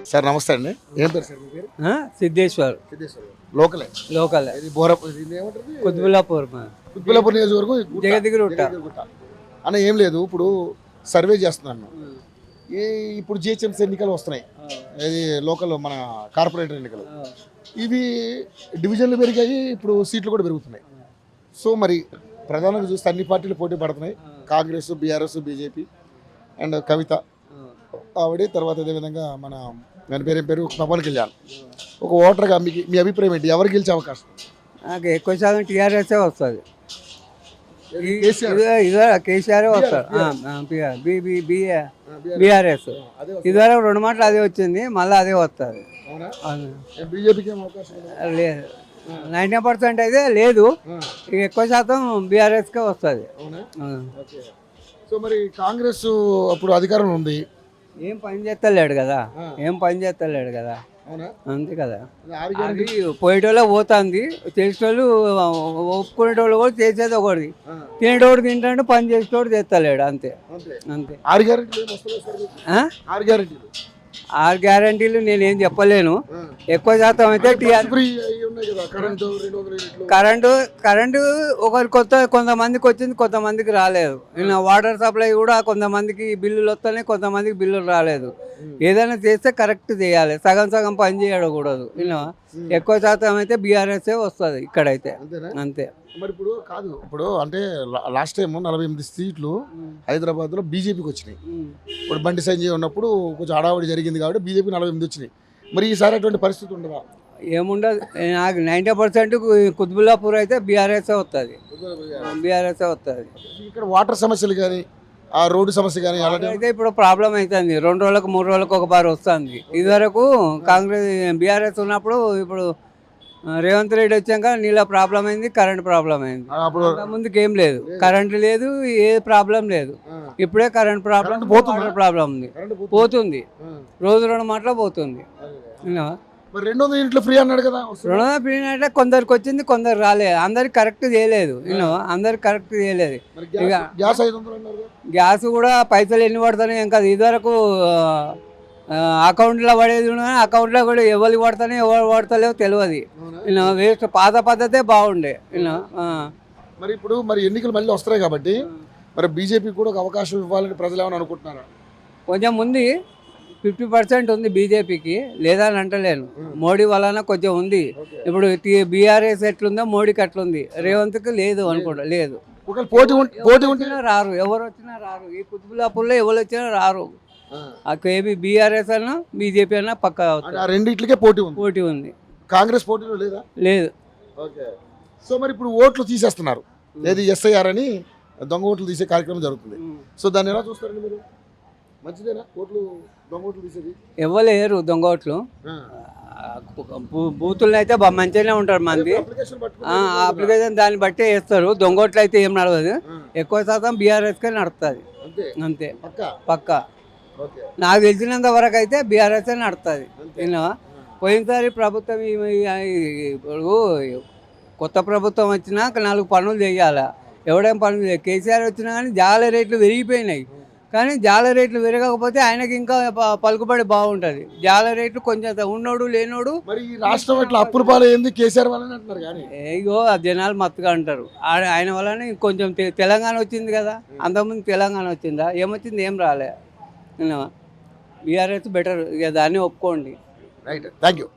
Sir నమస్తే అండి. ఏం పేరు సార్ మీ పేరు? సిద్ధేశ్వర్ లోకలే లోకల్ ఇది ఇది ఏమంటారు? కుతుబుల్లాపూర్ కుత్బుల్లాపూర్ నియోజకవర్గం జగదిగుట్ట. అన్న ఏం లేదు, ఇప్పుడు సర్వే చేస్తున్నాను. ఇప్పుడు జిహెచ్ఎంసీ ఎన్నికలు వస్తున్నాయి, ఇది లోకల్ మన కార్పొరేటర్ ఎన్నికలు. ఇవి డివిజన్లు పెరిగాయి, ఇప్పుడు సీట్లు కూడా పెరుగుతున్నాయి. సో మరి ప్రధానంగా చూస్తే అన్ని పార్టీలు పోటీ పడుతున్నాయి. కాంగ్రెస్, బీఆర్ఎస్, బీజేపీ అండ్ కవిత ఆవిడ, తర్వాత అదేవిధంగా మన దాని పేరు పవన్ కళ్యాణ్. ఒక ఓటర్గా మీ అభిప్రాయం ఏంటి? ఎవరు గెలిచే అవకాశం? నాకు ఎక్కువ శాతం టీఆర్ఎస్ఏ వస్తుంది. కేసీఆర్ వస్తారు. బీఆర్ఎస్ ఇదివరకు 2 మాటలు అదే వచ్చింది, మళ్ళీ అదే వస్తుంది. లేదు 90% అయితే లేదు, ఎక్కువ శాతం బీఆర్ఎస్కే వస్తుంది. సో మరి కాంగ్రెస్ అప్పుడు అధికారంలో ఉంది, ఏం పని చేస్తలేడు కదా, అంతే కదా. పోయేటోళ్ళే పోతుంది, చేసేటోళ్ళు ఒప్పుకునేటోళ్ళు కూడా చేసేది ఒకటి, తినేటోడు తింటాడు, పని చేసేటోడు చేస్తలేడు, అంతే. 6 గ్యారంటీలు నేనేం చెప్పలేను. ఎక్కువ శాతం అయితే కరెంటు ఒకరి కొంతమందికి వచ్చింది, కొంతమందికి రాలేదు. వాటర్ సప్లై కూడా కొంతమందికి బిల్లులు వస్తున్నాయి, కొంతమందికి బిల్లులు రాలేదు. ఏదైనా చేస్తే కరెక్ట్ చేయాలి, సగం పని చేయకూడదు. ఎక్కువ శాతం అయితే బీఆర్ఎస్ఏ వస్తుంది ఇక్కడైతే, అంతే. మరి ఇప్పుడు అంటే లాస్ట్ టైం 48 సీట్లు హైదరాబాద్లో బీజేపీకి వచ్చినాయి. ఇప్పుడు బండి సంజయ్ ఉన్నప్పుడు కొంచెం హడావుడి జరిగింది కాబట్టి బీజేపీ 48 వచ్చినాయి. మరి ఈసారి అటువంటి పరిస్థితి ఉండదా? ఏముండదు. నాకు 90% కుతుబుల్లాపూర్ అయితే బీఆర్ఎస్ఏ వస్తుంది. ఇక్కడ వాటర్ సమస్యలు కానీ, ఆ రోడ్డు సమస్య కానీ అయితే ఇప్పుడు ప్రాబ్లం అవుతుంది. 2 రోజులకు 3 రోజులకు ఒకసారి వస్తుంది. ఇదివరకు కాంగ్రెస్ బీఆర్ఎస్ ఉన్నప్పుడు, ఇప్పుడు రేవంత్ రెడ్డి వచ్చాక నీళ్ళ ప్రాబ్లం అయింది, కరెంట్ ప్రాబ్లం అయింది. ముందుకు ఏం లేదు, కరెంట్ లేదు, ఏ ప్రాబ్లం లేదు. ఇప్పుడే కరెంట్ ప్రాబ్లం, ప్రాబ్లం ఉంది, పోతుంది. రోజు 2 మాటలు పోతుంది. 200 యూనిట్లు ఫ్రీ అన్నాడు కదా. 200 ఫ్రీ అంటే కొందరికి వచ్చింది, కొందరు రాలేదు. అందరికి కరెక్ట్ చేయలేదు, అందరికి కరెక్ట్ చేయలేదు. ఇక గ్యాస్ కూడా పైసలు ఎన్ని పడుతున్నాయి ఏం కాదు. ఇదివరకు అకౌంట్లో పడేది, అకౌంట్లో కూడా ఎవరికి పడతానే ఎవరు పడతలేవో తెలియదు. వేస్ట్ పాత పద్ధతే బాగుండే. మరి ఇప్పుడు ఎన్నికలు మళ్ళీ వస్తున్నాయి కాబట్టి మరి బీజేపీ కూడా ఒక అవకాశం ఇవ్వాలని ప్రజలు ఏమైనా అనుకుంటున్నారా? కొంచెం ఉంది, 50% ఉంది బీజేపీకి, లేదని అంటలేను. మోడీ వలన కొంచెం ఉంది. ఇప్పుడు బీఆర్ఎస్ ఎట్లుందో మోడీకి అట్లుంది, రేవంత్కి లేదు అనుకుంటా. లేదు, పోటీ రారు, ఎవరు వచ్చినా రారు. ఈ కుతుబుల్లాపూర్లో ఎవరు వచ్చినా రారు. ఏబీ బీఆర్ఎస్ అన్నా బీజేపీ అన్నా పక్కా రెండిట్లకే పోటీ ఉంది. కాంగ్రెస్ పోటీలో లేదా? లేదు. సో మరి ఇప్పుడు ఓట్లు తీసేస్తున్నారు, ఏది ఎస్ఐఆర్ అని దొంగ ఓట్లు తీసే కార్యక్రమం జరుగుతుంది. సో దాన్ని ఎలా చూస్తారండి మీరు? మంచిదేనా ఓట్లు, దొంగ ఓట్లు తీసేది? ఇవ్వలేరు దొంగ ఓట్లు. బూతుల్లో అయితే మంచిగానే ఉంటారు మంది. అప్లికేషన్ దాన్ని బట్టే వేస్తారు. దొంగ ఓట్లు అయితే ఏం నడవదు, ఎక్కువ శాతం బీఆర్ఎస్కే నడుస్తుంది, అంతే పక్కా. నాకు తెలిసినంత వరకు అయితే బీఆర్ఎస్ నడుస్తుంది. పోయినసారి ప్రభుత్వం ఇప్పుడు కొత్త ప్రభుత్వం వచ్చినా 4 పనులు చేయాలి. ఎవడేం పనులు చేయాలి? కేసీఆర్ వచ్చినా కానీ జాల రేట్లు పెరిగిపోయినాయి. కానీ జాల రేట్లు పెరగకపోతే ఆయనకి ఇంకా పలుకుబడి బాగుంటుంది. జాల రేట్లు కొంచెం ఉన్నోడు లేనోడు. రాష్ట్రం ఇట్లా అప్పుల పాలు ఏంది కేసీఆర్ వల్ల అంటున్నారు కానీ ఏగో జనాలు మత్తుగా అంటారు. ఆయన వల్లనే కొంచెం తెలంగాణ వచ్చింది కదా. అంతకుముందు తెలంగాణ వచ్చిందా? ఏమొచ్చింది? ఏం రాలే. బీఆర్ఎస్ బెటర్, ఇక దాన్ని ఒప్పుకోండి. Right, thank you.